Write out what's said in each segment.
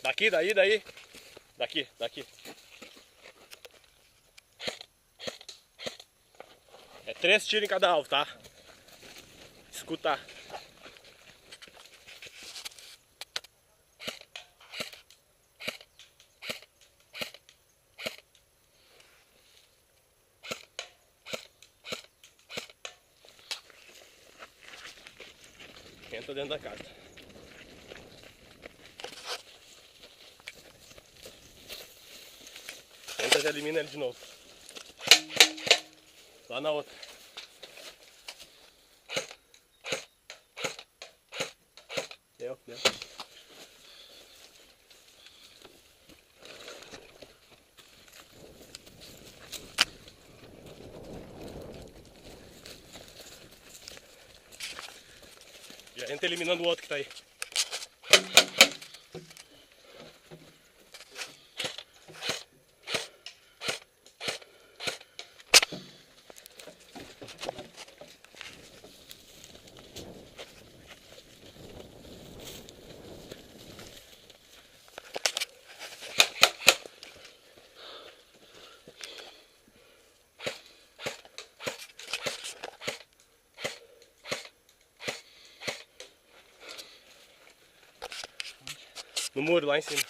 Daqui. Daqui. É 3 tiros em cada alvo, tá? Escutar. Entra dentro da casa. Entra e já elimina ele de novo. Lá na outra. Deu. Já entra eliminando o outro que tá aí. No muro, lá em cima.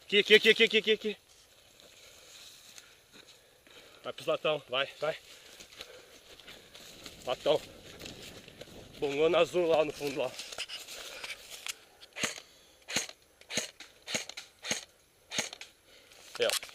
Aqui. Vai pros latão, vai. Latão. Bongona azul lá no fundo lá. Aí, ó.